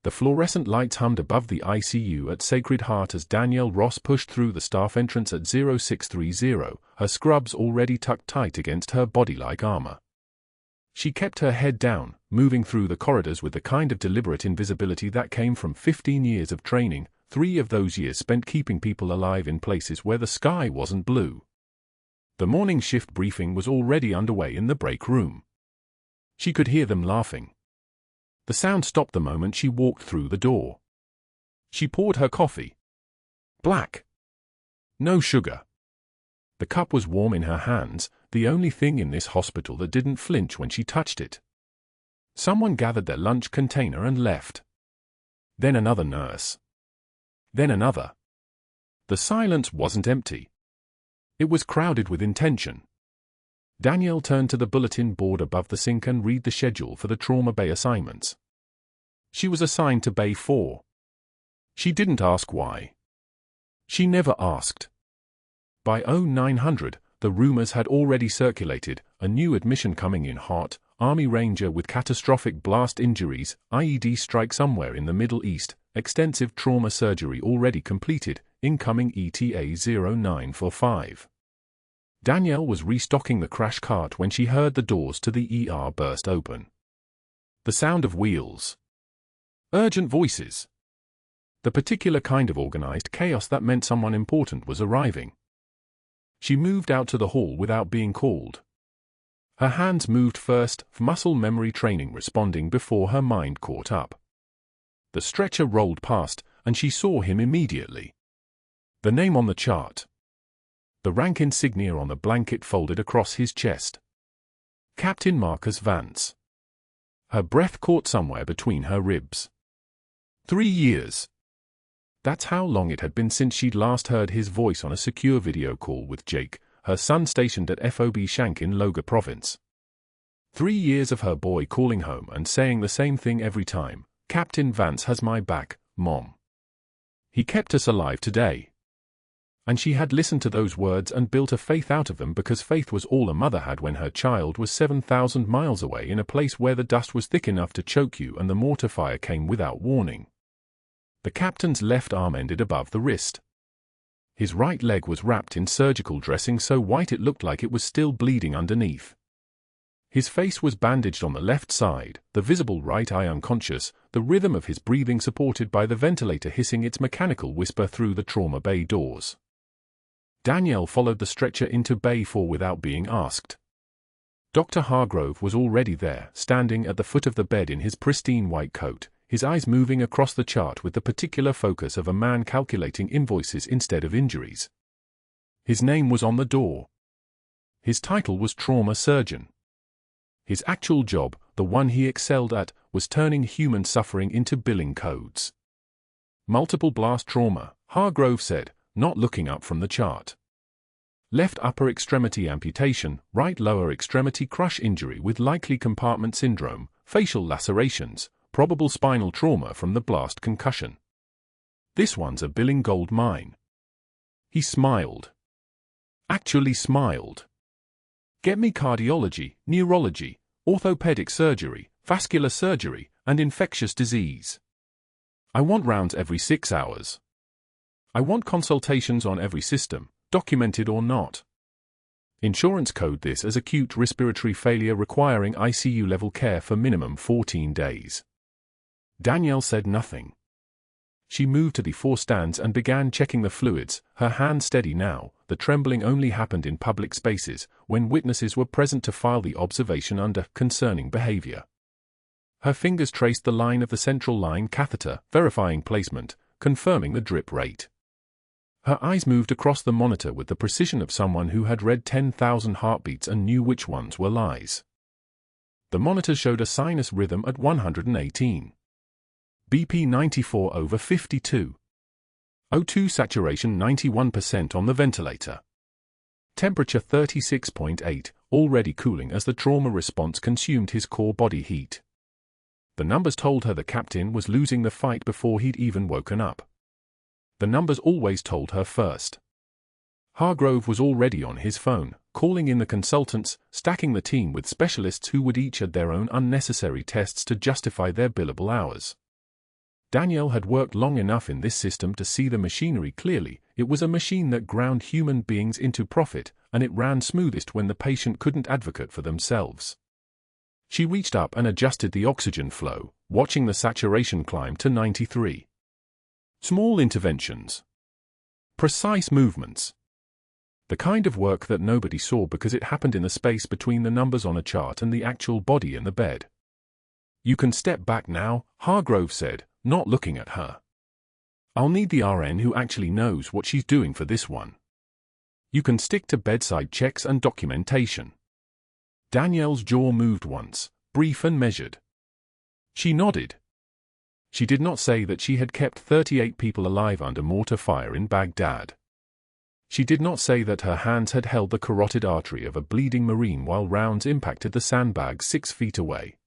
The fluorescent lights hummed above the ICU at Sacred Heart as Danielle Ross pushed through the staff entrance at 0630, her scrubs already tucked tight against her body like armor. She kept her head down, moving through the corridors with the kind of deliberate invisibility that came from 15 years of training, 3 of those years spent keeping people alive in places where the sky wasn't blue. The morning shift briefing was already underway in the break room. She could hear them laughing. The sound stopped the moment she walked through the door. She poured her coffee. Black. No sugar. The cup was warm in her hands, the only thing in this hospital that didn't flinch when she touched it. Someone gathered their lunch container and left. Then another nurse. Then another. The silence wasn't empty. It was crowded with intention. Danielle turned to the bulletin board above the sink and read the schedule for the trauma bay assignments. She was assigned to Bay 4. She didn't ask why. She never asked. By 0900, the rumors had already circulated, a new admission coming in hot, Army Ranger with catastrophic blast injuries, IED strike somewhere in the Middle East, extensive trauma surgery already completed, incoming ETA 0945. Danielle was restocking the crash cart when she heard the doors to the ER burst open. The sound of wheels. Urgent voices. The particular kind of organized chaos that meant someone important was arriving. She moved out to the hall without being called. Her hands moved first, muscle memory training responding before her mind caught up. The stretcher rolled past, and she saw him immediately. The name on the chart. The rank insignia on the blanket folded across his chest. Captain Vance. Her breath caught somewhere between her ribs. 3 years. That's how long it had been since she'd last heard his voice on a secure video call with Jake, her son stationed at FOB Shank in Loga Province. 3 years of her boy calling home and saying the same thing every time, "Captain Vance has my back, Mom. He kept us alive today." And she had listened to those words and built a faith out of them because faith was all a mother had when her child was 7,000 miles away in a place where the dust was thick enough to choke you and the mortar fire came without warning. The captain's left arm ended above the wrist. His right leg was wrapped in surgical dressing so white it looked like it was still bleeding underneath. His face was bandaged on the left side, the visible right eye unconscious, the rhythm of his breathing supported by the ventilator hissing its mechanical whisper through the trauma bay doors. Danielle followed the stretcher into Bay 4 without being asked. Dr. Hargrove was already there, standing at the foot of the bed in his pristine white coat, his eyes moving across the chart with the particular focus of a man calculating invoices instead of injuries. His name was on the door. His title was trauma surgeon. His actual job, the one he excelled at, was turning human suffering into billing codes. Multiple blast trauma, Hargrove said, not looking up from the chart. Left upper extremity amputation, right lower extremity crush injury with likely compartment syndrome, facial lacerations, probable spinal trauma from the blast concussion. This one's a billing gold mine. He smiled. Actually smiled. Get me cardiology, neurology, orthopedic surgery, vascular surgery, and infectious disease. I want rounds every 6 hours. I want consultations on every system, documented or not. Insurance code this as acute respiratory failure requiring ICU-level care for minimum 14 days. Danielle said nothing. She moved to the 4 stands and began checking the fluids, her hand steady now. The trembling only happened in public spaces, when witnesses were present to file the observation under concerning behavior. Her fingers traced the line of the central line catheter, verifying placement, confirming the drip rate. Her eyes moved across the monitor with the precision of someone who had read 10,000 heartbeats and knew which ones were lies. The monitor showed a sinus rhythm at 118. BP 94/52. O2 saturation 91% on the ventilator. Temperature 36.8, already cooling as the trauma response consumed his core body heat. The numbers told her the captain was losing the fight before he'd even woken up. The numbers always told her first. Hargrove was already on his phone, calling in the consultants, stacking the team with specialists who would each add their own unnecessary tests to justify their billable hours. Danielle had worked long enough in this system to see the machinery clearly. It was a machine that ground human beings into profit, and it ran smoothest when the patient couldn't advocate for themselves. She reached up and adjusted the oxygen flow, watching the saturation climb to 93. Small interventions. Precise movements. The kind of work that nobody saw because it happened in the space between the numbers on a chart and the actual body in the bed. "You can step back now," Hargrove said, not looking at her. "I'll need the RN who actually knows what she's doing for this one. You can stick to bedside checks and documentation." Danielle's jaw moved once, brief and measured. She nodded. She did not say that she had kept 38 people alive under mortar fire in Baghdad. She did not say that her hands had held the carotid artery of a bleeding Marine while rounds impacted the sandbags 6 feet away.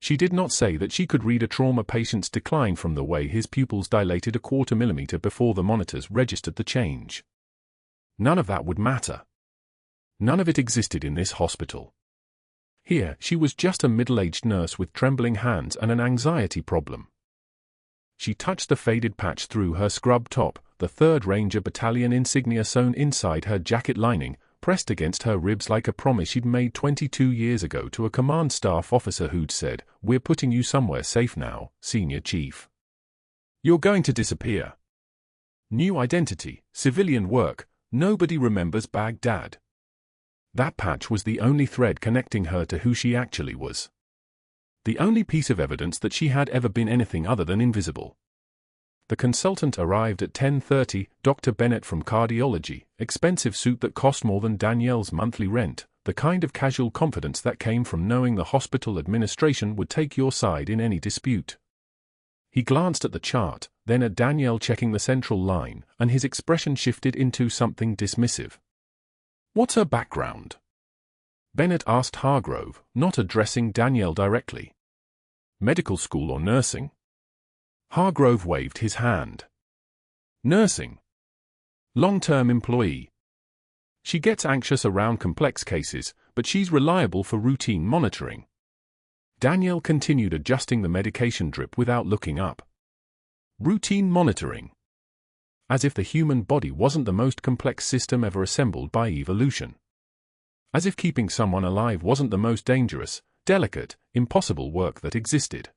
She did not say that she could read a trauma patient's decline from the way his pupils dilated a quarter millimeter before the monitors registered the change. None of that would matter. None of it existed in this hospital. Here, she was just a middle-aged nurse with trembling hands and an anxiety problem. She touched the faded patch through her scrub top, the 3rd Ranger Battalion insignia sewn inside her jacket lining, pressed against her ribs like a promise she'd made 22 years ago to a command staff officer who'd said, "We're putting you somewhere safe now, Senior Chief. You're going to disappear." New identity, civilian work, nobody remembers Baghdad. That patch was the only thread connecting her to who she actually was. The only piece of evidence that she had ever been anything other than invisible. The consultant arrived at 10:30, Dr. Bennett from cardiology, expensive suit that cost more than Danielle's monthly rent, the kind of casual confidence that came from knowing the hospital administration would take your side in any dispute. He glanced at the chart, then at Danielle checking the central line, and his expression shifted into something dismissive. "What's her background?" Bennett asked Hargrove, not addressing Danielle directly. "Medical school or nursing?" Hargrove waved his hand. "Nursing. Long-term employee. She gets anxious around complex cases, but she's reliable for routine monitoring." Danielle continued adjusting the medication drip without looking up. Routine monitoring. As if the human body wasn't the most complex system ever assembled by evolution. As if keeping someone alive wasn't the most dangerous, delicate, impossible work that existed.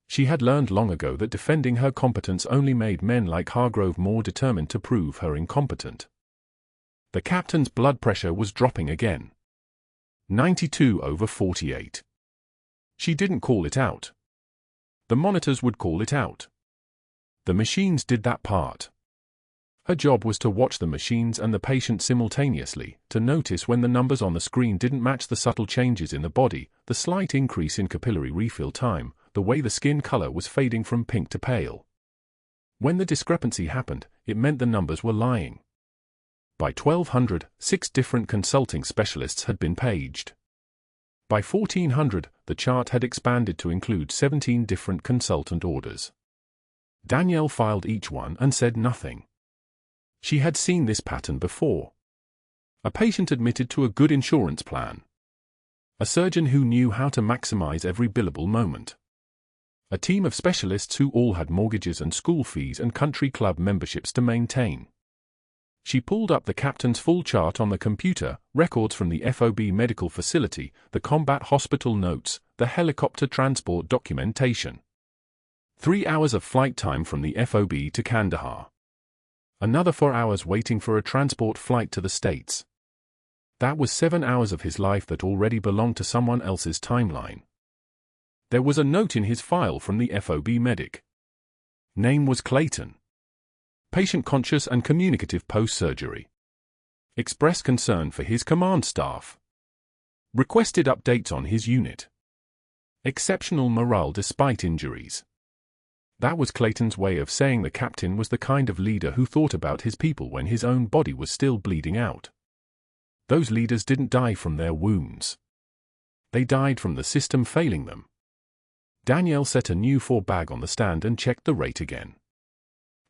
She had learned long ago that defending her competence only made men like Hargrove more determined to prove her incompetent. The captain's blood pressure was dropping again. 92/48. She didn't call it out. The monitors would call it out. The machines did that part. Her job was to watch the machines and the patient simultaneously, to notice when the numbers on the screen didn't match the subtle changes in the body, the slight increase in capillary refill time, the way the skin color was fading from pink to pale. When the discrepancy happened, it meant the numbers were lying. By 1200, 6 different consulting specialists had been paged. By 1400, the chart had expanded to include 17 different consultant orders. Danielle filed each one and said nothing. She had seen this pattern before. A patient admitted to a good insurance plan. A surgeon who knew how to maximize every billable moment. A team of specialists who all had mortgages and school fees and country club memberships to maintain. She pulled up the captain's full chart on the computer, records from the FOB medical facility, the combat hospital notes, the helicopter transport documentation. 3 hours of flight time from the FOB to Kandahar. Another 4 hours waiting for a transport flight to the States. That was 7 hours of his life that already belonged to someone else's timeline. There was a note in his file from the FOB medic. Name was Clayton. Patient conscious and communicative post-surgery. Expressed concern for his command staff. Requested updates on his unit. Exceptional morale despite injuries. That was Clayton's way of saying the captain was the kind of leader who thought about his people when his own body was still bleeding out. Those leaders didn't die from their wounds. They died from the system failing them. Danielle set a new 4 bag on the stand and checked the rate again.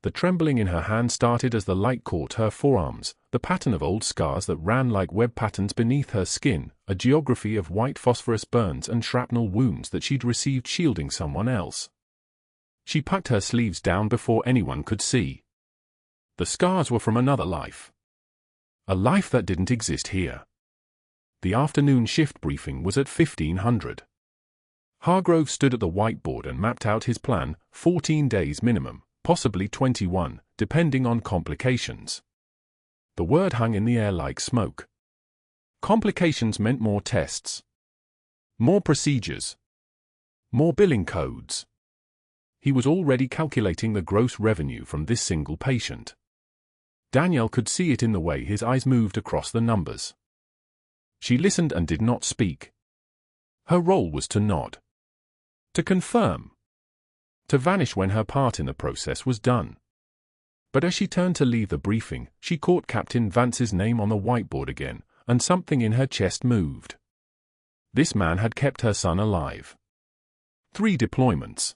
The trembling in her hand started as the light caught her forearms, the pattern of old scars that ran like web patterns beneath her skin, a geography of white phosphorus burns and shrapnel wounds that she'd received shielding someone else. She pucked her sleeves down before anyone could see. The scars were from another life. A life that didn't exist here. The afternoon shift briefing was at 1500. Hargrove stood at the whiteboard and mapped out his plan, 14 days minimum, possibly 21, depending on complications. The word hung in the air like smoke. Complications meant more tests. More procedures. More billing codes. He was already calculating the gross revenue from this single patient. Danielle could see it in the way his eyes moved across the numbers. She listened and did not speak. Her role was to nod. To confirm. To vanish when her part in the process was done. But as she turned to leave the briefing, she caught Captain Vance's name on the whiteboard again, and something in her chest moved. This man had kept her son alive. 3 deployments.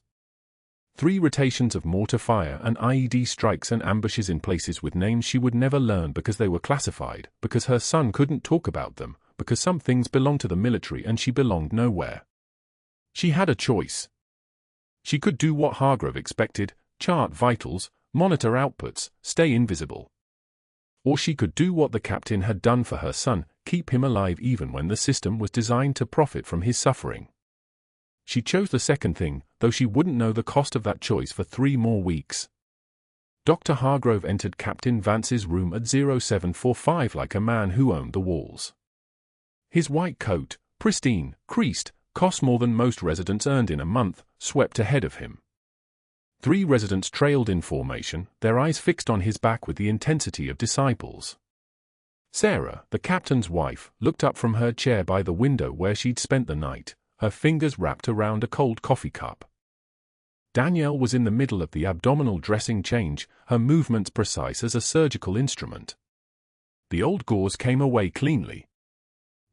3 rotations of mortar fire and IED strikes and ambushes in places with names she would never learn because they were classified, because her son couldn't talk about them, because some things belonged to the military and she belonged nowhere. She had a choice. She could do what Hargrove expected, chart vitals, monitor outputs, stay invisible. Or she could do what the captain had done for her son, keep him alive even when the system was designed to profit from his suffering. She chose the second thing, though she wouldn't know the cost of that choice for 3 more weeks. Dr. Hargrove entered Captain Vance's room at 0745 like a man who owned the walls. His white coat, pristine, creased, cost more than most residents earned in a month, swept ahead of him. 3 residents trailed in formation, their eyes fixed on his back with the intensity of disciples. Sarah, the captain's wife, looked up from her chair by the window where she'd spent the night, her fingers wrapped around a cold coffee cup. Danielle was in the middle of the abdominal dressing change, her movements precise as a surgical instrument. The old gauze came away cleanly.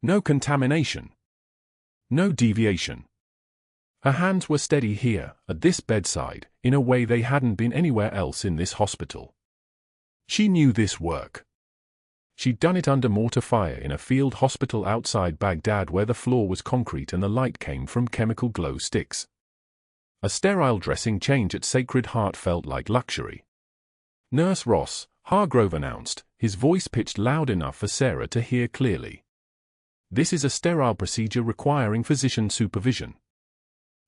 No contamination. No deviation. Her hands were steady here, at this bedside, in a way they hadn't been anywhere else in this hospital. She knew this work. She'd done it under mortar fire in a field hospital outside Baghdad where the floor was concrete and the light came from chemical glow sticks. A sterile dressing change at Sacred Heart felt like luxury. "Nurse Ross," Hargrove announced, his voice pitched loud enough for Sarah to hear clearly. "This is a sterile procedure requiring physician supervision."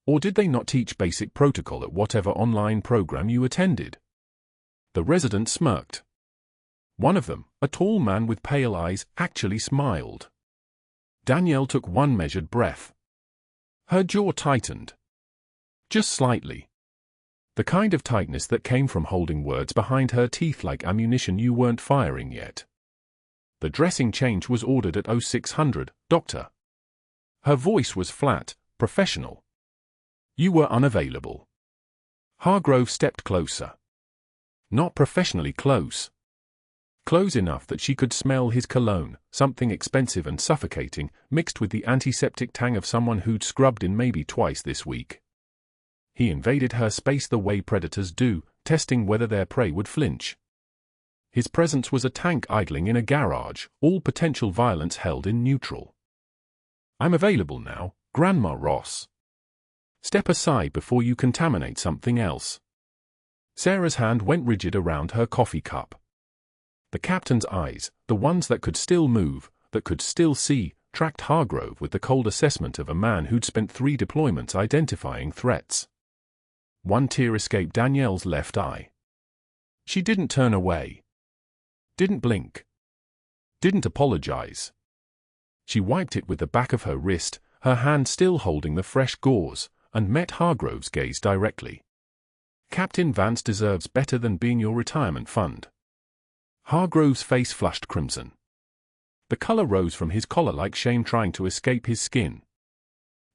Or did they not teach basic protocol at whatever online program you attended? The resident smirked. One of them, a tall man with pale eyes, actually smiled. Danielle took one measured breath. Her jaw tightened. Just slightly. The kind of tightness that came from holding words behind her teeth like ammunition you weren't firing yet. The dressing change was ordered at 0600, Doctor. Her voice was flat, professional. You were unavailable. Hargrove stepped closer. Not professionally close. Close enough that she could smell his cologne, something expensive and suffocating, mixed with the antiseptic tang of someone who'd scrubbed in maybe twice this week. He invaded her space the way predators do, testing whether their prey would flinch. His presence was a tank idling in a garage, all potential violence held in neutral. "I'm available now, Grandma Ross. Step aside before you contaminate something else." Sarah's hand went rigid around her coffee cup. The captain's eyes, the ones that could still move, that could still see, tracked Hargrove with the cold assessment of a man who'd spent 3 deployments identifying threats. One tear escaped Danielle's left eye. She didn't turn away. Didn't blink. Didn't apologize. She wiped it with the back of her wrist, her hand still holding the fresh gauze, and met Hargrove's gaze directly. "Captain Vance deserves better than being your retirement fund." Hargrove's face flushed crimson. The color rose from his collar like shame trying to escape his skin.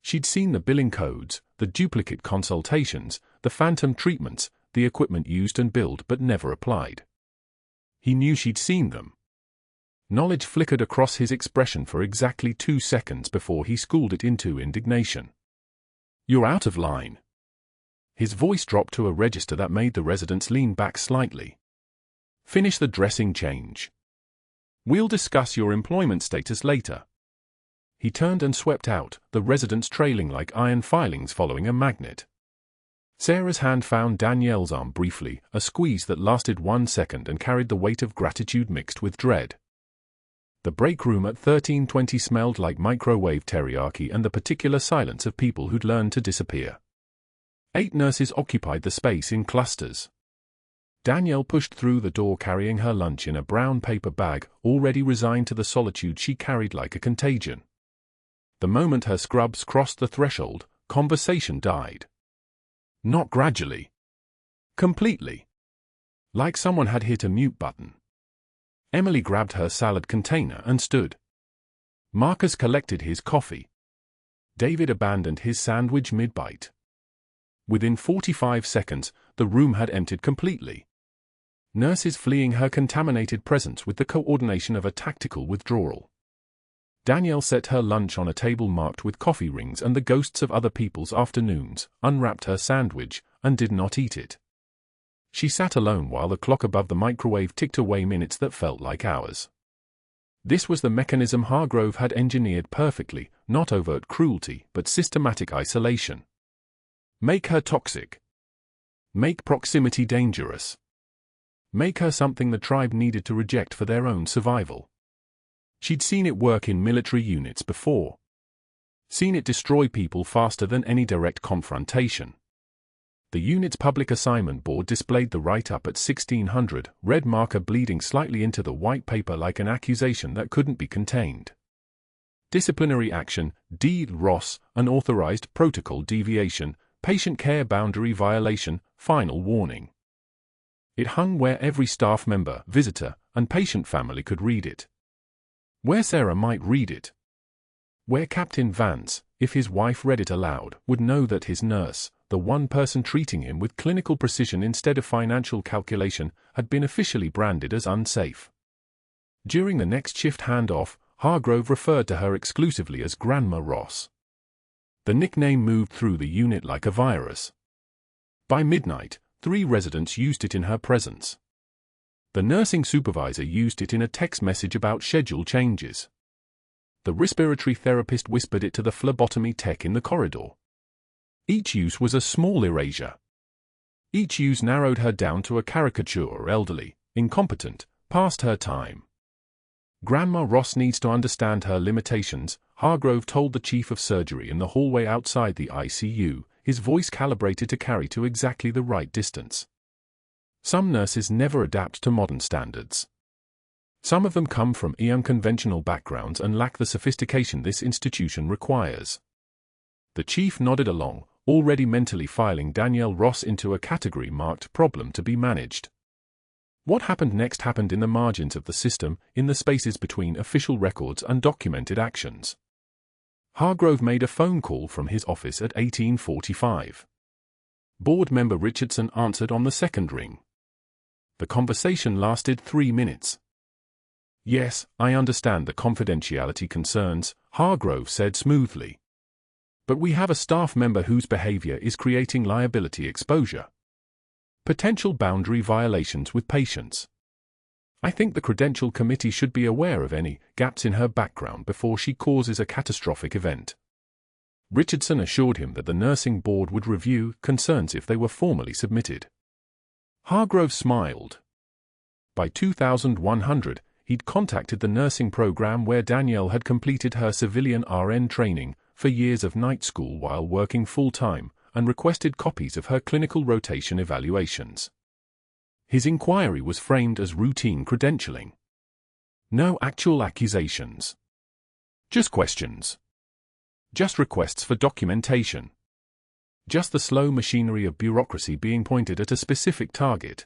She'd seen the billing codes, the duplicate consultations, the phantom treatments, the equipment used and billed but never applied. He knew she'd seen them. Knowledge flickered across his expression for exactly 2 seconds before he schooled it into indignation. "You're out of line." His voice dropped to a register that made the residents lean back slightly. "Finish the dressing change. We'll discuss your employment status later." He turned and swept out, the residents trailing like iron filings following a magnet. Sarah's hand found Danielle's arm briefly, a squeeze that lasted 1 second and carried the weight of gratitude mixed with dread. The break room at 1320 smelled like microwave teriyaki and the particular silence of people who'd learned to disappear. 8 nurses occupied the space in clusters. Danielle pushed through the door carrying her lunch in a brown paper bag, already resigned to the solitude she carried like a contagion. The moment her scrubs crossed the threshold, conversation died. Not gradually. Completely. Like someone had hit a mute button. Emily grabbed her salad container and stood. Marcus collected his coffee. David abandoned his sandwich mid-bite. Within 45 seconds, the room had emptied completely. Nurses fleeing her contaminated presence with the coordination of a tactical withdrawal. Danielle set her lunch on a table marked with coffee rings and the ghosts of other people's afternoons, unwrapped her sandwich, and did not eat it. She sat alone while the clock above the microwave ticked away minutes that felt like hours. This was the mechanism Hargrove had engineered perfectly, not overt cruelty, but systematic isolation. Make her toxic. Make proximity dangerous. Make her something the tribe needed to reject for their own survival. She'd seen it work in military units before. Seen it destroy people faster than any direct confrontation. The unit's public assignment board displayed the write-up at 1600, red marker bleeding slightly into the white paper like an accusation that couldn't be contained. Disciplinary action, D. Ross, unauthorized protocol deviation, patient care boundary violation, final warning. It hung where every staff member, visitor, and patient family could read it. Where Sarah might read it. Where Captain Vance, if his wife read it aloud, would know that his nurse, the one person treating him with clinical precision instead of financial calculation, had been officially branded as unsafe. During the next shift handoff, Hargrove referred to her exclusively as Grandma Ross. The nickname moved through the unit like a virus. By midnight, 3 residents used it in her presence. The nursing supervisor used it in a text message about schedule changes. The respiratory therapist whispered it to the phlebotomy tech in the corridor. Each use was a small erasure. Each use narrowed her down to a caricature: elderly, incompetent, past her time. Grandma Ross needs to understand her limitations, Hargrove told the chief of surgery in the hallway outside the ICU, his voice calibrated to carry to exactly the right distance. Some nurses never adapt to modern standards. Some of them come from unconventional backgrounds and lack the sophistication this institution requires. The chief nodded along, already mentally filing Danielle Ross into a category marked problem to be managed. What happened next happened in the margins of the system, in the spaces between official records and documented actions. Hargrove made a phone call from his office at 1845. Board member Richardson answered on the second ring. The conversation lasted 3 minutes. "Yes, I understand the confidentiality concerns," Hargrove said smoothly. "But we have a staff member whose behavior is creating liability exposure. Potential boundary violations with patients. I think the Credential Committee should be aware of any gaps in her background before she causes a catastrophic event." Richardson assured him that the nursing board would review concerns if they were formally submitted. Hargrove smiled. By 2100, he'd contacted the nursing program where Danielle had completed her civilian RN training, for years of night school while working full-time, and requested copies of her clinical rotation evaluations. His inquiry was framed as routine credentialing. No actual accusations. Just questions. Just requests for documentation. Just the slow machinery of bureaucracy being pointed at a specific target.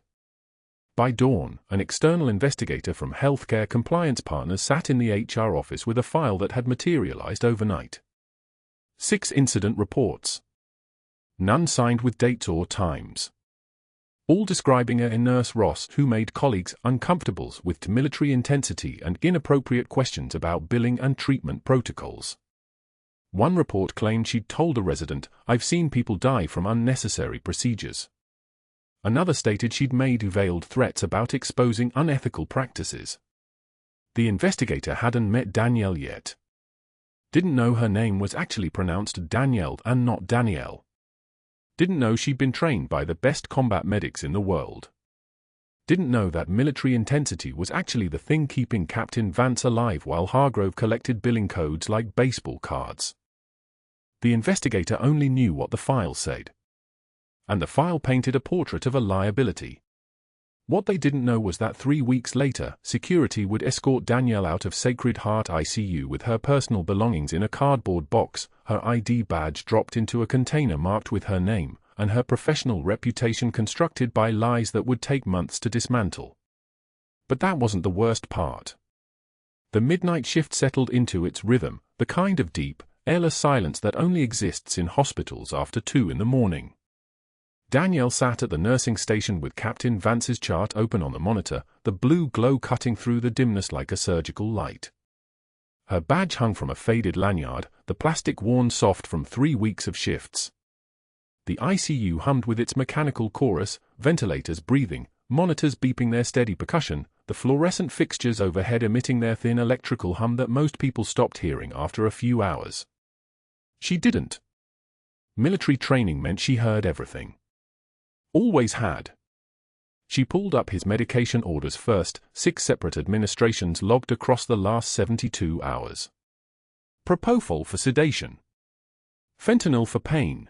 By dawn, an external investigator from Healthcare Compliance Partners sat in the HR office with a file that had materialized overnight. 6 incident reports. None signed with dates or times. All describing a nurse Ross who made colleagues uncomfortable with military intensity and inappropriate questions about billing and treatment protocols. One report claimed she'd told a resident, "I've seen people die from unnecessary procedures." Another stated she'd made veiled threats about exposing unethical practices. The investigator hadn't met Danielle yet. Didn't know her name was actually pronounced Danielle and not Danielle. Didn't know she'd been trained by the best combat medics in the world. Didn't know that military intensity was actually the thing keeping Captain Vance alive while Hargrove collected billing codes like baseball cards. The investigator only knew what the file said. And the file painted a portrait of a liability. What they didn't know was that 3 weeks later, security would escort Danielle out of Sacred Heart ICU with her personal belongings in a cardboard box, her ID badge dropped into a container marked with her name, and her professional reputation constructed by lies that would take months to dismantle. But that wasn't the worst part. The midnight shift settled into its rhythm, the kind of deep, airless silence that only exists in hospitals after 2 in the morning. Danielle sat at the nursing station with Captain Vance's chart open on the monitor, the blue glow cutting through the dimness like a surgical light. Her badge hung from a faded lanyard, the plastic worn soft from 3 weeks of shifts. The ICU hummed with its mechanical chorus, ventilators breathing, monitors beeping their steady percussion, the fluorescent fixtures overhead emitting their thin electrical hum that most people stopped hearing after a few hours. She didn't. Military training meant she heard everything. Always had. She pulled up his medication orders first, 6 separate administrations logged across the last 72 hours. Propofol for sedation. Fentanyl for pain.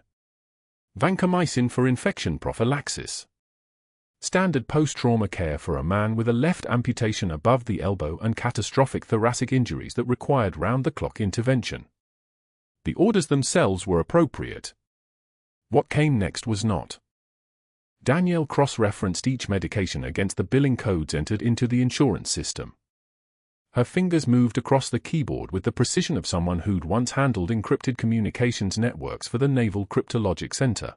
Vancomycin for infection prophylaxis. Standard post-trauma care for a man with a left amputation above the elbow and catastrophic thoracic injuries that required round-the-clock intervention. The orders themselves were appropriate. What came next was not. Danielle cross-referenced each medication against the billing codes entered into the insurance system. Her fingers moved across the keyboard with the precision of someone who'd once handled encrypted communications networks for the Naval Cryptologic Center.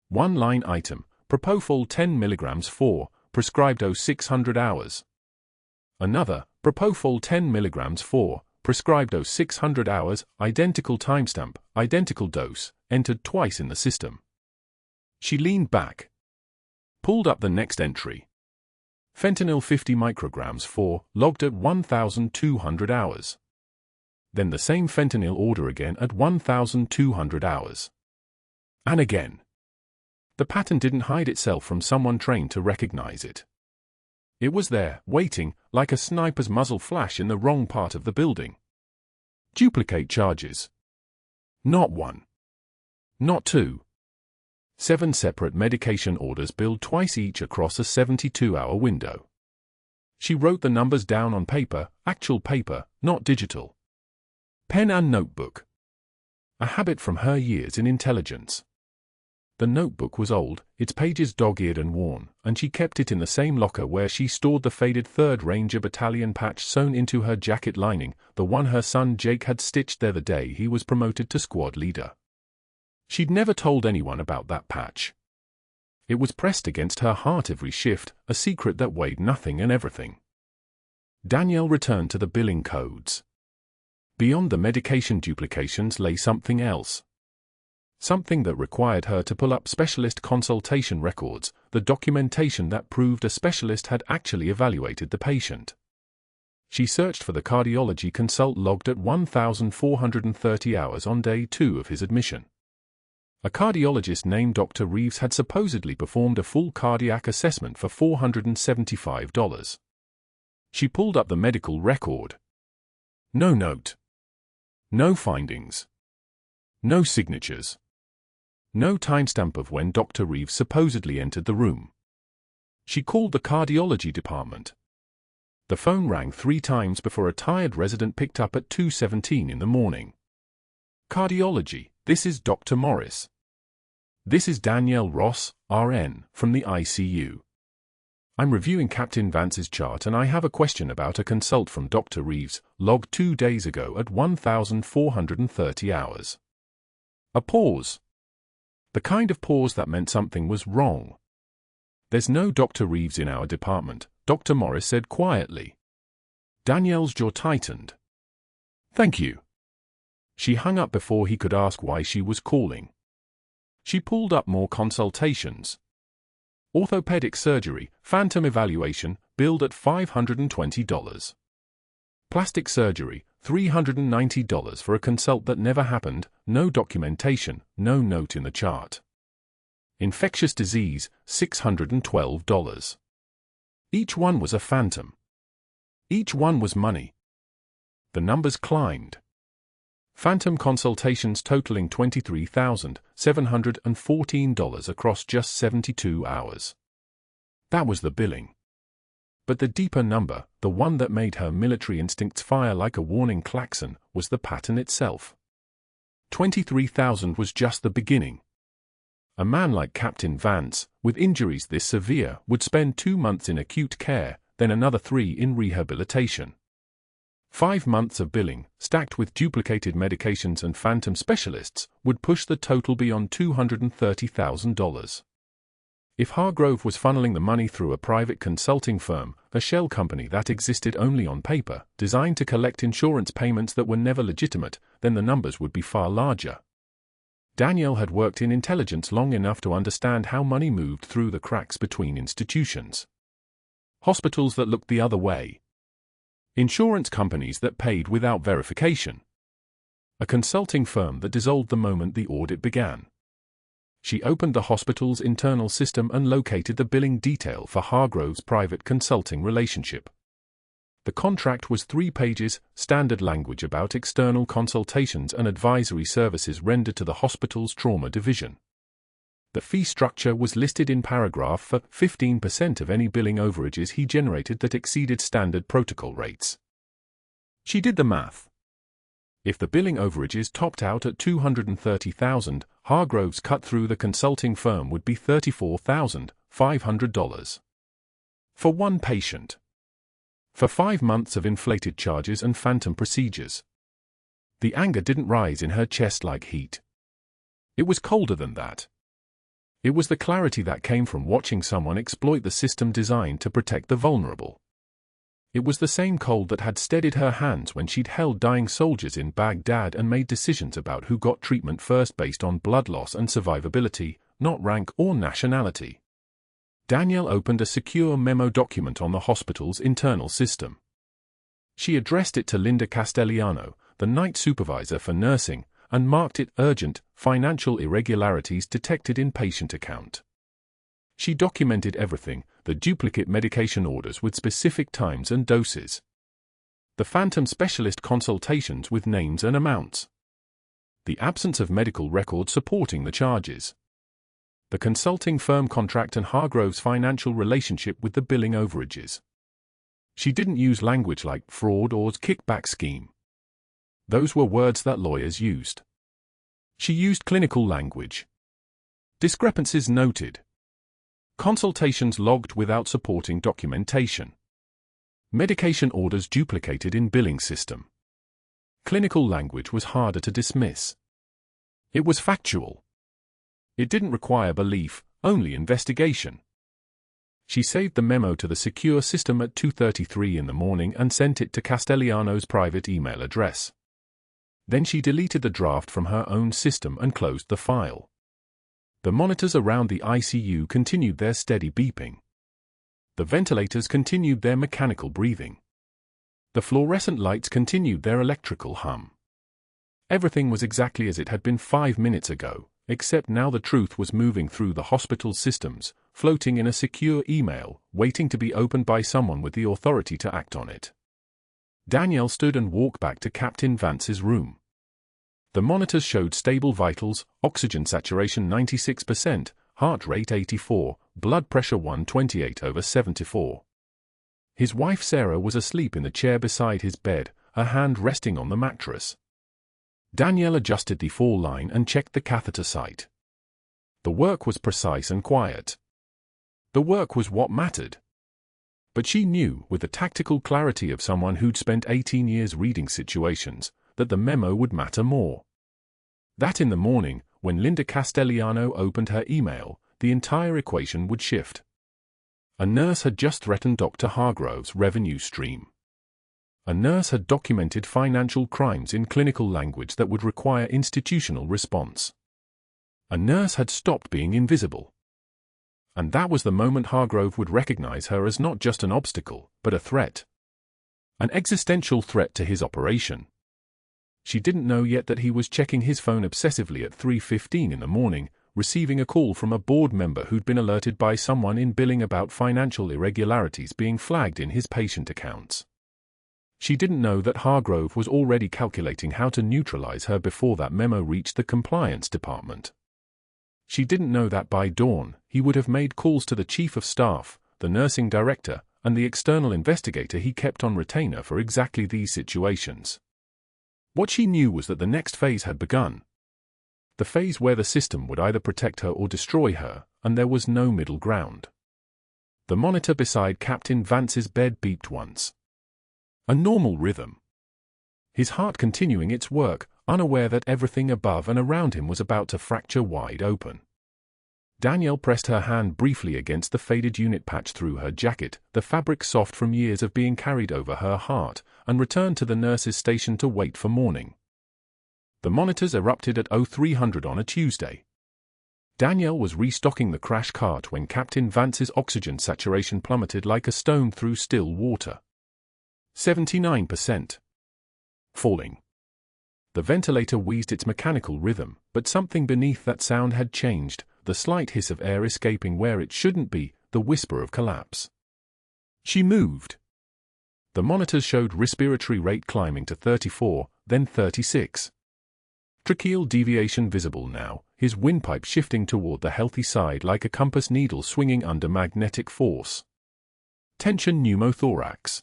One line item, Propofol 10 mg for, prescribed 0600 hours. Another, Propofol 10 mg for, prescribed 0600 hours, identical timestamp, identical dose, entered twice in the system. She leaned back. Pulled up the next entry. Fentanyl 50 micrograms for, logged at 1,200 hours. Then the same fentanyl order again at 1,200 hours. And again. The pattern didn't hide itself from someone trained to recognize it. It was there, waiting, like a sniper's muzzle flash in the wrong part of the building. Duplicate charges. Not 1. Not 2. 7 separate medication orders billed twice each across a 72-hour window. She wrote the numbers down on paper, actual paper, not digital. Pen and notebook. A habit from her years in intelligence. The notebook was old, its pages dog-eared and worn, and she kept it in the same locker where she stored the faded 3rd Ranger Battalion patch sewn into her jacket lining, the one her son Jake had stitched there the day he was promoted to squad leader. She'd never told anyone about that patch. It was pressed against her heart every shift, a secret that weighed nothing and everything. Danielle returned to the billing codes. Beyond the medication duplications lay something else. Something that required her to pull up specialist consultation records, the documentation that proved a specialist had actually evaluated the patient. She searched for the cardiology consult logged at 1,430 hours on day 2 of his admission. A cardiologist named Dr. Reeves had supposedly performed a full cardiac assessment for $475. She pulled up the medical record. No note. No findings. No signatures. No timestamp of when Dr. Reeves supposedly entered the room. She called the cardiology department. The phone rang 3 times before a tired resident picked up at 2:17 in the morning. Cardiology, this is Dr. Morris. This is Danielle Ross, RN, from the ICU. I'm reviewing Captain Vance's chart and I have a question about a consult from Dr. Reeves, logged 2 days ago at 1,430 hours. A pause. The kind of pause that meant something was wrong. There's no Dr. Reeves in our department, Dr. Morris said quietly. Danielle's jaw tightened. Thank you. She hung up before he could ask why she was calling. She pulled up more consultations. Orthopedic surgery, phantom evaluation, billed at $520. Plastic surgery, $390 for a consult that never happened, no documentation, no note in the chart. Infectious disease, $612. Each one was a phantom. Each one was money. The numbers climbed. Phantom consultations totaling $23,714 across just 72 hours. That was the billing. But the deeper number, the one that made her military instincts fire like a warning klaxon, was the pattern itself. 23,000 was just the beginning. A man like Captain Vance, with injuries this severe, would spend 2 months in acute care, then another 3 in rehabilitation. 5 months of billing, stacked with duplicated medications and phantom specialists, would push the total beyond $230,000. If Hargrove was funneling the money through a private consulting firm, a shell company that existed only on paper, designed to collect insurance payments that were never legitimate, then the numbers would be far larger. Danielle had worked in intelligence long enough to understand how money moved through the cracks between institutions. Hospitals that looked the other way. Insurance companies that paid without verification. A consulting firm that dissolved the moment the audit began. She opened the hospital's internal system and located the billing detail for Hargrove's private consulting relationship. The contract was 3 pages, standard language about external consultations and advisory services rendered to the hospital's trauma division. The fee structure was listed in paragraph for 15% of any billing overages he generated that exceeded standard protocol rates. She did the math. If the billing overages topped out at $230,000, Hargrove's cut through the consulting firm would be $34,500. For one patient. For 5 months of inflated charges and phantom procedures. The anger didn't rise in her chest like heat. It was colder than that. It was the clarity that came from watching someone exploit the system designed to protect the vulnerable. It was the same cold that had steadied her hands when she'd held dying soldiers in Baghdad and made decisions about who got treatment first based on blood loss and survivability, not rank or nationality. Danielle opened a secure memo document on the hospital's internal system. She addressed it to Linda Castellano, the night supervisor for nursing, and marked it urgent, financial irregularities detected in patient account. She documented everything, the duplicate medication orders with specific times and doses. The phantom specialist consultations with names and amounts. The absence of medical records supporting the charges. The consulting firm contract and Hargrove's financial relationship with the billing overages. She didn't use language like fraud or kickback scheme. Those were words that lawyers used. She used clinical language. Discrepancies noted. Consultations logged without supporting documentation. Medication orders duplicated in billing system. Clinical language was harder to dismiss. It was factual. It didn't require belief, only investigation. She saved the memo to the secure system at 2:33 in the morning and sent it to Castellano's private email address. Then she deleted the draft from her own system and closed the file. The monitors around the ICU continued their steady beeping. The ventilators continued their mechanical breathing. The fluorescent lights continued their electrical hum. Everything was exactly as it had been 5 minutes ago, except now the truth was moving through the hospital's systems, floating in a secure email, waiting to be opened by someone with the authority to act on it. Danielle stood and walked back to Captain Vance's room. The monitors showed stable vitals, oxygen saturation 96%, heart rate 84, blood pressure 128/74. His wife Sarah was asleep in the chair beside his bed, her hand resting on the mattress. Danielle adjusted the fall line and checked the catheter site. The work was precise and quiet. The work was what mattered. But she knew, with the tactical clarity of someone who'd spent 18 years reading situations, that the memo would matter more. That in the morning, when Linda Castellano opened her email, the entire equation would shift. A nurse had just threatened Dr. Hargrove's revenue stream. A nurse had documented financial crimes in clinical language that would require institutional response. A nurse had stopped being invisible. And that was the moment Hargrove would recognize her as not just an obstacle, but a threat. An existential threat to his operation. She didn't know yet that he was checking his phone obsessively at 3:15 in the morning, receiving a call from a board member who'd been alerted by someone in billing about financial irregularities being flagged in his patient accounts. She didn't know that Hargrove was already calculating how to neutralize her before that memo reached the compliance department. She didn't know that by dawn, he would have made calls to the chief of staff, the nursing director, and the external investigator he kept on retainer for exactly these situations. What she knew was that the next phase had begun. The phase where the system would either protect her or destroy her, and there was no middle ground. The monitor beside Captain Vance's bed beeped once. A normal rhythm. His heart continuing its work, unaware that everything above and around him was about to fracture wide open. Danielle pressed her hand briefly against the faded unit patch through her jacket, the fabric soft from years of being carried over her heart, and returned to the nurse's station to wait for morning. The monitors erupted at 0300 on a Tuesday. Danielle was restocking the crash cart when Captain Vance's oxygen saturation plummeted like a stone through still water. 79%. Falling. The ventilator wheezed its mechanical rhythm, but something beneath that sound had changed, the slight hiss of air escaping where it shouldn't be, the whisper of collapse. She moved. The monitors showed respiratory rate climbing to 34, then 36. Tracheal deviation visible now, his windpipe shifting toward the healthy side like a compass needle swinging under magnetic force. Tension pneumothorax.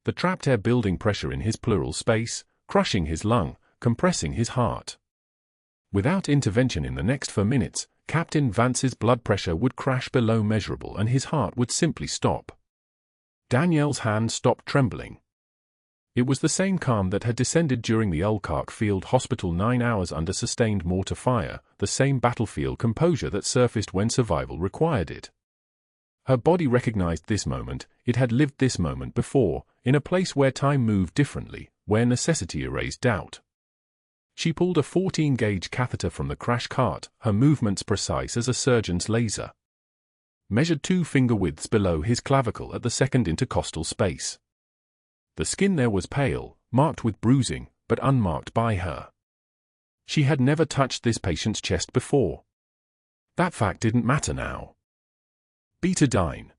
The trapped air building pressure in his pleural space, crushing his lung, compressing his heart. Without intervention in the next 4 minutes, Captain Vance's blood pressure would crash below measurable and his heart would simply stop. Danielle's hand stopped trembling. It was the same calm that had descended during the Ulkark Field Hospital 9 hours under sustained mortar fire, the same battlefield composure that surfaced when survival required it. Her body recognized this moment, it had lived this moment before, in a place where time moved differently, where necessity erased doubt. She pulled a 14-gauge catheter from the crash cart, her movements precise as a surgeon's laser. Measured 2 finger widths below his clavicle at the second intercostal space. The skin there was pale, marked with bruising, but unmarked by her. She had never touched this patient's chest before. That fact didn't matter now. Betadine.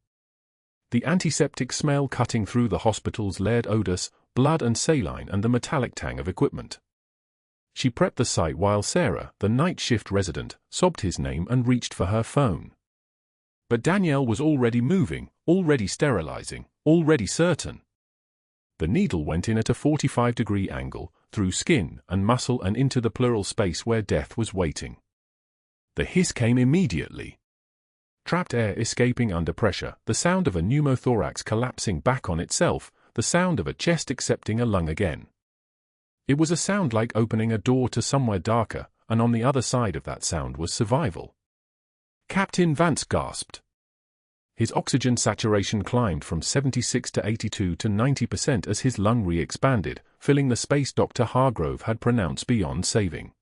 The antiseptic smell cutting through the hospital's layered odors, blood and saline and the metallic tang of equipment. She prepped the site while Sarah, the night shift resident, sobbed his name and reached for her phone. But Danielle was already moving, already sterilizing, already certain. The needle went in at a 45-degree angle, through skin and muscle and into the pleural space where death was waiting. The hiss came immediately. Trapped air escaping under pressure, the sound of a pneumothorax collapsing back on itself, the sound of a chest accepting a lung again. It was a sound like opening a door to somewhere darker, and on the other side of that sound was survival. Captain Vance gasped. His oxygen saturation climbed from 76 to 82 to 90% as his lung re-expanded, filling the space Dr. Hargrove had pronounced beyond saving.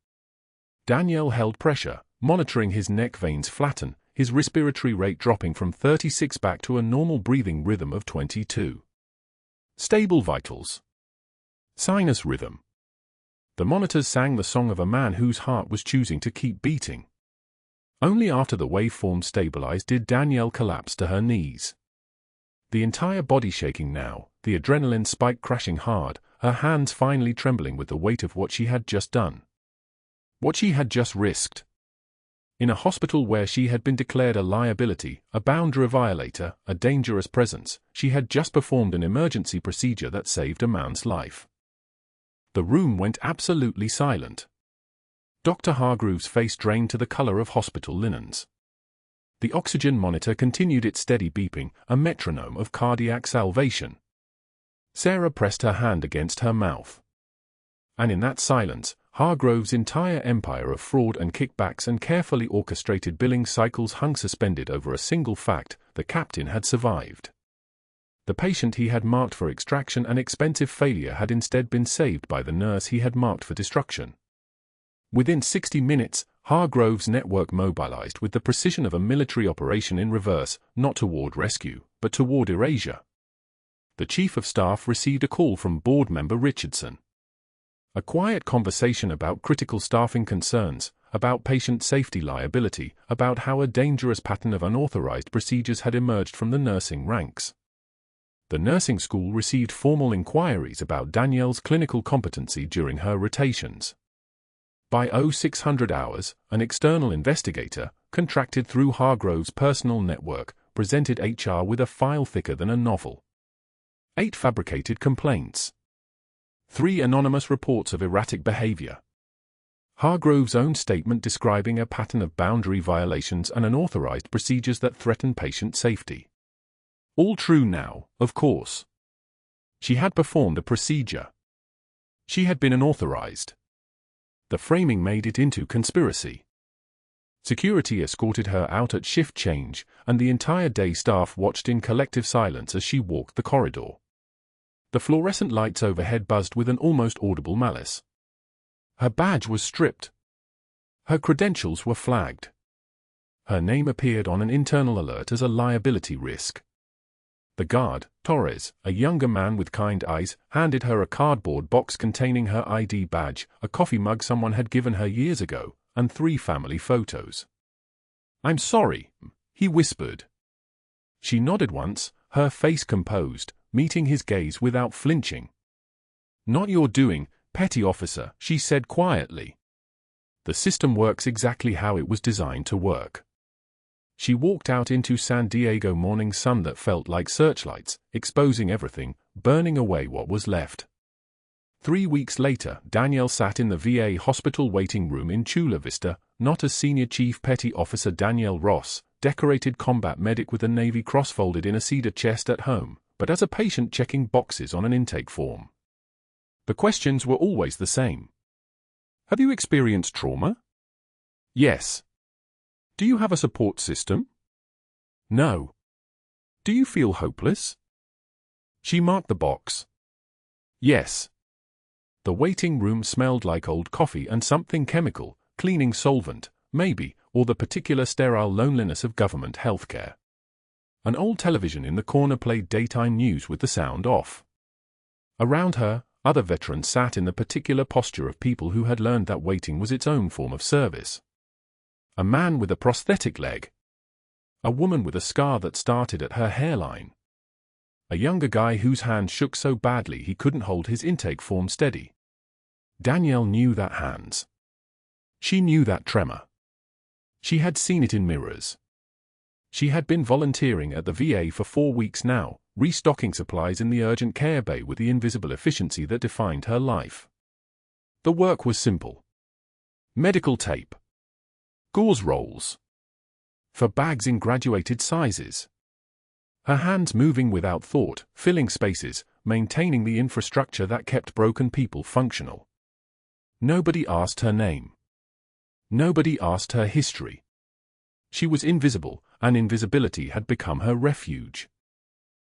Danielle held pressure, monitoring his neck veins flatten, his respiratory rate dropping from 36 back to a normal breathing rhythm of 22. Stable vitals. Sinus rhythm. The monitors sang the song of a man whose heart was choosing to keep beating. Only after the waveform stabilized did Danielle collapse to her knees. The entire body shaking now, the adrenaline spike crashing hard, her hands finally trembling with the weight of what she had just done. What she had just risked. In a hospital where she had been declared a liability, a boundary violator, a dangerous presence, she had just performed an emergency procedure that saved a man's life. The room went absolutely silent. Dr. Hargrove's face drained to the color of hospital linens. The oxygen monitor continued its steady beeping, a metronome of cardiac salvation. Sarah pressed her hand against her mouth. And in that silence, Hargrove's entire empire of fraud and kickbacks and carefully orchestrated billing cycles hung suspended over a single fact: the captain had survived. The patient he had marked for extraction and expensive failure had instead been saved by the nurse he had marked for destruction. Within 60 minutes, Hargrove's network mobilized with the precision of a military operation in reverse, not toward rescue, but toward erasure. The Chief of Staff received a call from board member Richardson. A quiet conversation about critical staffing concerns, about patient safety liability, about how a dangerous pattern of unauthorized procedures had emerged from the nursing ranks. The nursing school received formal inquiries about Danielle's clinical competency during her rotations. By 0600 hours, an external investigator, contracted through Hargrove's personal network, presented HR with a file thicker than a novel. 8 fabricated complaints. 3 anonymous reports of erratic behavior. Hargrove's own statement describing a pattern of boundary violations and unauthorized procedures that threaten patient safety. All true now, of course. She had performed a procedure. She had been unauthorized. The framing made it into conspiracy. Security escorted her out at shift change, and the entire day staff watched in collective silence as she walked the corridor. The fluorescent lights overhead buzzed with an almost audible malice. Her badge was stripped. Her credentials were flagged. Her name appeared on an internal alert as a liability risk. The guard, Torres, a younger man with kind eyes, handed her a cardboard box containing her ID badge, a coffee mug someone had given her years ago, and 3 family photos. "I'm sorry," he whispered. She nodded once, her face composed, meeting his gaze without flinching. "Not your doing, petty officer," she said quietly. "The system works exactly how it was designed to work." She walked out into San Diego morning sun that felt like searchlights, exposing everything, burning away what was left. 3 weeks later, Danielle sat in the VA hospital waiting room in Chula Vista, not as Senior Chief Petty Officer Danielle Ross, decorated combat medic with a Navy cross folded in a cedar chest at home, but as a patient checking boxes on an intake form. The questions were always the same. "Have you experienced trauma?" "Yes." "Do you have a support system?" "No." "Do you feel hopeless?" She marked the box. "Yes." The waiting room smelled like old coffee and something chemical, cleaning solvent, maybe, or the particular sterile loneliness of government healthcare. An old television in the corner played daytime news with the sound off. Around her, other veterans sat in the particular posture of people who had learned that waiting was its own form of service. A man with a prosthetic leg. A woman with a scar that started at her hairline. A younger guy whose hand shook so badly he couldn't hold his intake form steady. Danielle knew that hands. She knew that tremor. She had seen it in mirrors. She had been volunteering at the VA for 4 weeks now, restocking supplies in the urgent care bay with the invisible efficiency that defined her life. The work was simple. Medical tape. Gauze rolls. For bags in graduated sizes. Her hands moving without thought, filling spaces, maintaining the infrastructure that kept broken people functional. Nobody asked her name. Nobody asked her history. She was invisible, and invisibility had become her refuge.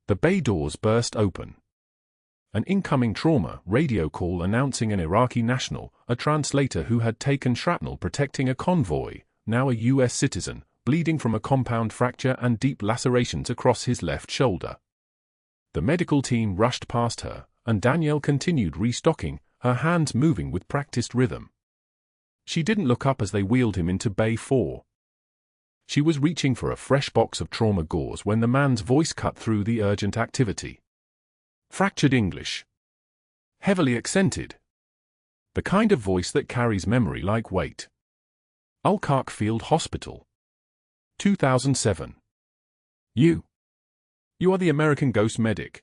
The bay doors burst open. An incoming trauma radio call announcing an Iraqi national, a translator who had taken shrapnel protecting a convoy, now a U.S. citizen, bleeding from a compound fracture and deep lacerations across his left shoulder. The medical team rushed past her, and Danielle continued restocking, her hands moving with practiced rhythm. She didn't look up as they wheeled him into Bay 4. She was reaching for a fresh box of trauma gauze when the man's voice cut through the urgent activity. Fractured English. Heavily accented. The kind of voice that carries memory like weight. Ulkark Field Hospital. 2007. You are the American ghost medic.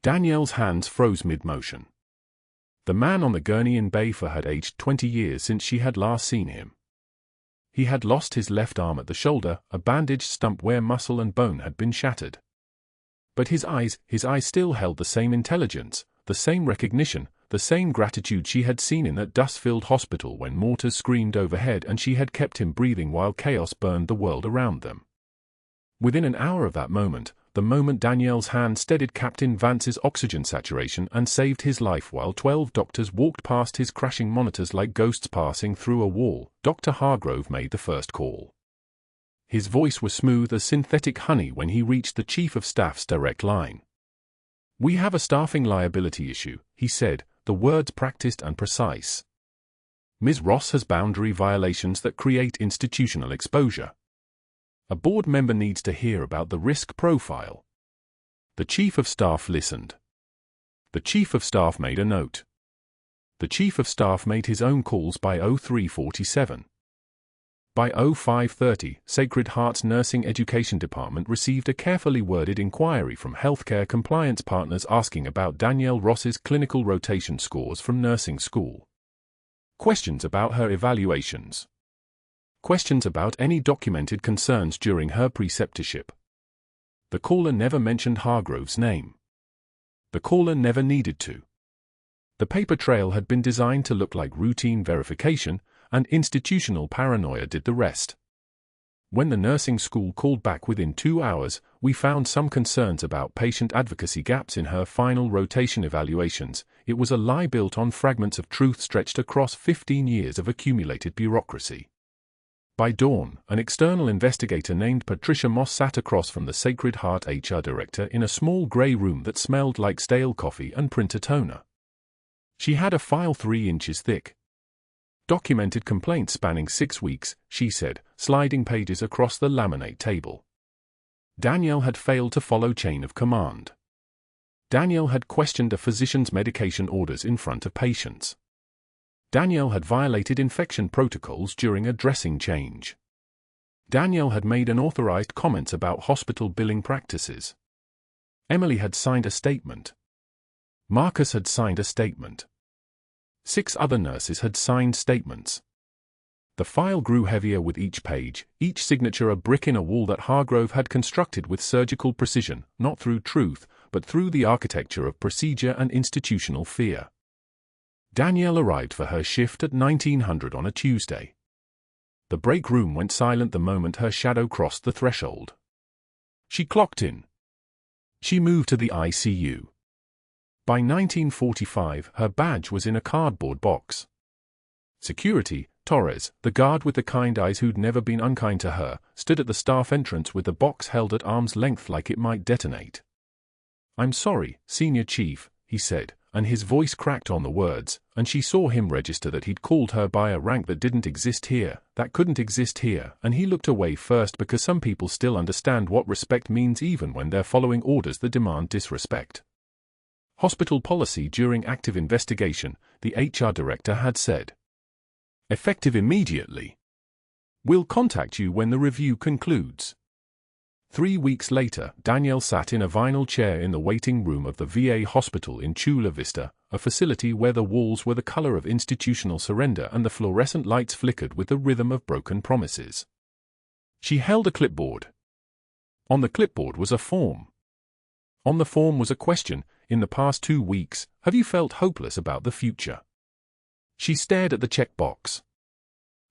Danielle's hands froze mid-motion. The man on the gurney in Bay 4 had aged 20 years since she had last seen him. He had lost his left arm at the shoulder, a bandaged stump where muscle and bone had been shattered. But his eyes still held the same intelligence, the same recognition, the same gratitude she had seen in that dust-filled hospital when mortars screamed overhead and she had kept him breathing while chaos burned the world around them. Within an hour of that moment, the moment Danielle's hand steadied Captain Vance's oxygen saturation and saved his life while 12 doctors walked past his crashing monitors like ghosts passing through a wall, Dr. Hargrove made the first call. His voice was smooth as synthetic honey when he reached the Chief of Staff's direct line. "We have a staffing liability issue," he said, the words practiced and precise. Ms. Ross has boundary violations that create institutional exposure. A board member needs to hear about the risk profile. The Chief of Staff listened. The Chief of Staff made a note. The Chief of Staff made his own calls by 0347. By 0530, Sacred Heart's Nursing Education Department received a carefully worded inquiry from healthcare compliance partners asking about Danielle Ross's clinical rotation scores from nursing school. Questions about her evaluations. Questions about any documented concerns during her preceptorship. The caller never mentioned Hargrove's name. The caller never needed to. The paper trail had been designed to look like routine verification, and institutional paranoia did the rest. When the nursing school called back within 2 hours, we found some concerns about patient advocacy gaps in her final rotation evaluations. It was a lie built on fragments of truth stretched across 15 years of accumulated bureaucracy. By dawn, an external investigator named Patricia Moss sat across from the Sacred Heart HR director in a small grey room that smelled like stale coffee and printer toner. She had a file 3 inches thick. Documented complaints spanning 6 weeks, she said, sliding pages across the laminate table. Danielle had failed to follow chain of command. Danielle had questioned a physician's medication orders in front of patients. Danielle had violated infection protocols during a dressing change. Danielle had made unauthorized comments about hospital billing practices. Emily had signed a statement. Marcus had signed a statement. 6 other nurses had signed statements. The file grew heavier with each page, each signature a brick in a wall that Hargrove had constructed with surgical precision, not through truth, but through the architecture of procedure and institutional fear. Danielle arrived for her shift at 1900 on a Tuesday. The break room went silent the moment her shadow crossed the threshold. She clocked in. She moved to the ICU. By 1945, her badge was in a cardboard box. Security, Torres, the guard with the kind eyes who'd never been unkind to her, stood at the staff entrance with the box held at arm's length like it might detonate. "I'm sorry, Senior Chief," he said, and his voice cracked on the words, and she saw him register that he'd called her by a rank that didn't exist here, that couldn't exist here, and he looked away first because some people still understand what respect means even when they're following orders that demand disrespect. Hospital policy during active investigation, the HR director had said. Effective immediately. We'll contact you when the review concludes. 3 weeks later, Danielle sat in a vinyl chair in the waiting room of the VA hospital in Chula Vista, a facility where the walls were the color of institutional surrender and the fluorescent lights flickered with the rhythm of broken promises. She held a clipboard. On the clipboard was a form. On the form was a question: in the past 2 weeks, have you felt hopeless about the future? She stared at the checkbox.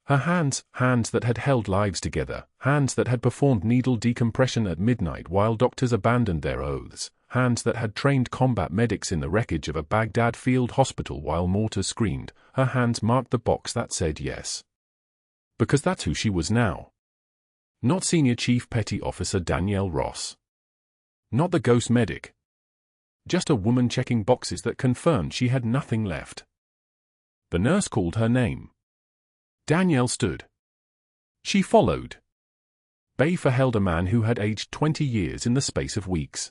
Her hands that had held lives together, hands that had performed needle decompression at midnight while doctors abandoned their oaths, hands that had trained combat medics in the wreckage of a Baghdad field hospital while mortars screamed, her hands marked the box that said yes. Because that's who she was now. Not Senior Chief Petty Officer Danielle Ross. Not the ghost medic. Just a woman checking boxes that confirmed she had nothing left. The nurse called her name. Danielle stood. She followed. Bayfer held a man who had aged 20 years in the space of weeks.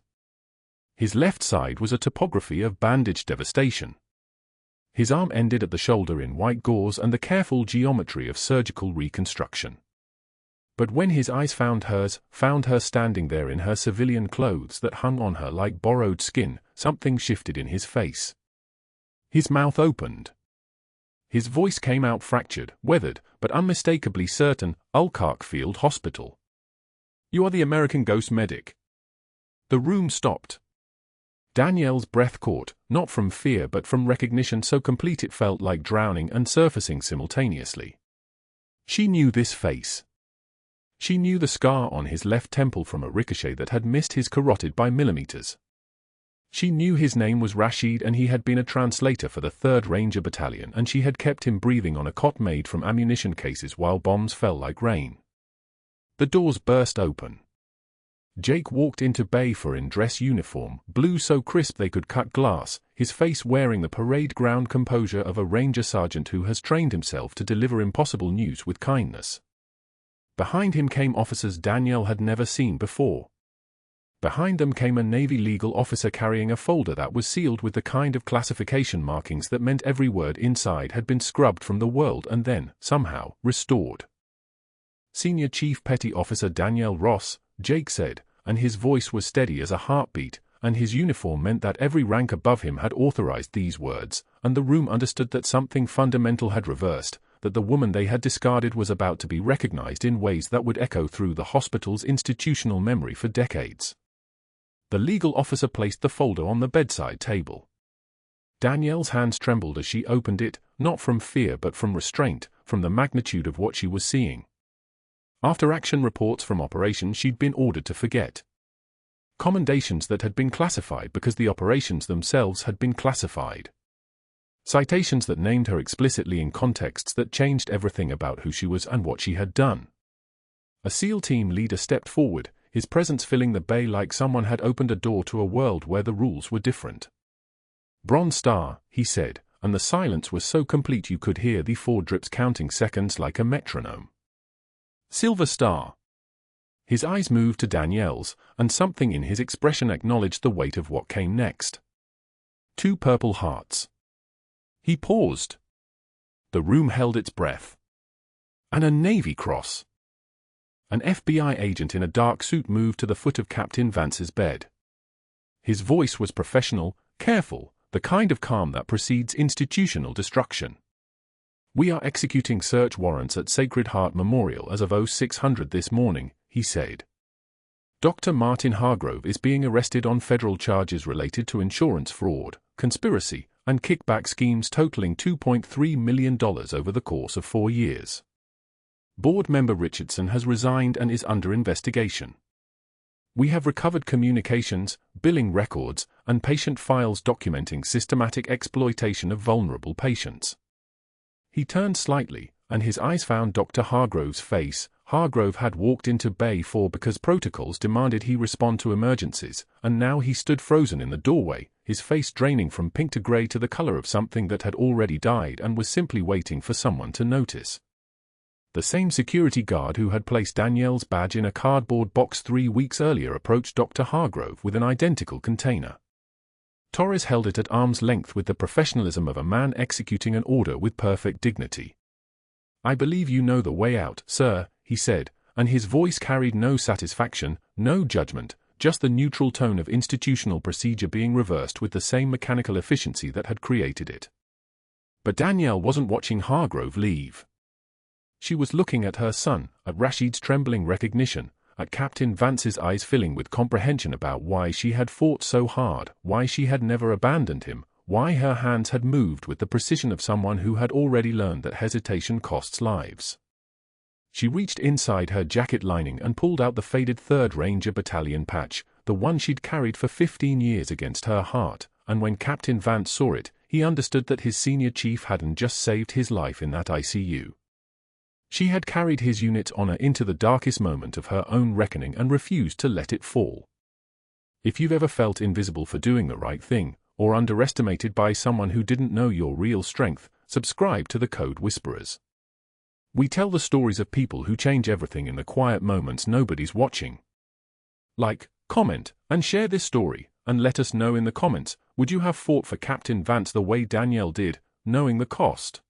His left side was a topography of bandaged devastation. His arm ended at the shoulder in white gauze and the careful geometry of surgical reconstruction. But when his eyes found her standing there in her civilian clothes that hung on her like borrowed skin, something shifted in his face. His mouth opened. His voice came out fractured, weathered, but unmistakably certain. Ulkark Field Hospital. You are the American ghost medic. The room stopped. Danielle's breath caught, not from fear but from recognition so complete it felt like drowning and surfacing simultaneously. She knew this face. She knew the scar on his left temple from a ricochet that had missed his carotid by millimeters. She knew his name was Rashid and he had been a translator for the 3rd Ranger Battalion and she had kept him breathing on a cot made from ammunition cases while bombs fell like rain. The doors burst open. Jake walked into bay for in dress uniform, blue so crisp they could cut glass, his face wearing the parade ground composure of a Ranger sergeant who has trained himself to deliver impossible news with kindness. Behind him came officers Danielle had never seen before. Behind them came a Navy legal officer carrying a folder that was sealed with the kind of classification markings that meant every word inside had been scrubbed from the world and then, somehow, restored. Senior Chief Petty Officer Danielle Ross, Jake said, and his voice was steady as a heartbeat, and his uniform meant that every rank above him had authorized these words, and the room understood that something fundamental had reversed, that the woman they had discarded was about to be recognized in ways that would echo through the hospital's institutional memory for decades. The legal officer placed the folder on the bedside table. Danielle's hands trembled as she opened it, not from fear but from restraint, from the magnitude of what she was seeing. After-action reports from operations she'd been ordered to forget. Commendations that had been classified because the operations themselves had been classified. Citations that named her explicitly in contexts that changed everything about who she was and what she had done. A SEAL team leader stepped forward, his presence filling the bay like someone had opened a door to a world where the rules were different. "Bronze Star," he said, and the silence was so complete you could hear the 4 drips counting seconds like a metronome. "Silver Star." His eyes moved to Danielle's, and something in his expression acknowledged the weight of what came next. 2 Purple Hearts. He paused. The room held its breath. And a Navy Cross. An FBI agent in a dark suit moved to the foot of Captain Vance's bed. His voice was professional, careful, the kind of calm that precedes institutional destruction. "We are executing search warrants at Sacred Heart Memorial as of 0600 this morning," he said. "Dr. Martin Hargrove is being arrested on federal charges related to insurance fraud, conspiracy, and kickback schemes totaling $2.3 million over the course of 4 years. Board member Richardson has resigned and is under investigation. We have recovered communications, billing records, and patient files documenting systematic exploitation of vulnerable patients." He turned slightly, and his eyes found Dr. Hargrove's face. Hargrove had walked into Bay 4 because protocols demanded he respond to emergencies, and now he stood frozen in the doorway, his face draining from pink to gray to the color of something that had already died and was simply waiting for someone to notice. The same security guard who had placed Danielle's badge in a cardboard box 3 weeks earlier approached Dr. Hargrove with an identical container. Torres held it at arm's length with the professionalism of a man executing an order with perfect dignity. "I believe you know the way out, sir," he said, and his voice carried no satisfaction, no judgment, just the neutral tone of institutional procedure being reversed with the same mechanical efficiency that had created it. But Danielle wasn't watching Hargrove leave. She was looking at her son, at Rashid's trembling recognition, at Captain Vance's eyes filling with comprehension about why she had fought so hard, why she had never abandoned him, why her hands had moved with the precision of someone who had already learned that hesitation costs lives. She reached inside her jacket lining and pulled out the faded 3rd Ranger Battalion patch, the one she'd carried for 15 years against her heart, and when Captain Vance saw it, he understood that his senior chief hadn't just saved his life in that ICU. She had carried his unit's honor into the darkest moment of her own reckoning and refused to let it fall. If you've ever felt invisible for doing the right thing, or underestimated by someone who didn't know your real strength, subscribe to the Code Whisperers. We tell the stories of people who change everything in the quiet moments nobody's watching. Like, comment, and share this story, and let us know in the comments, would you have fought for Captain Vance the way Danielle did, knowing the cost?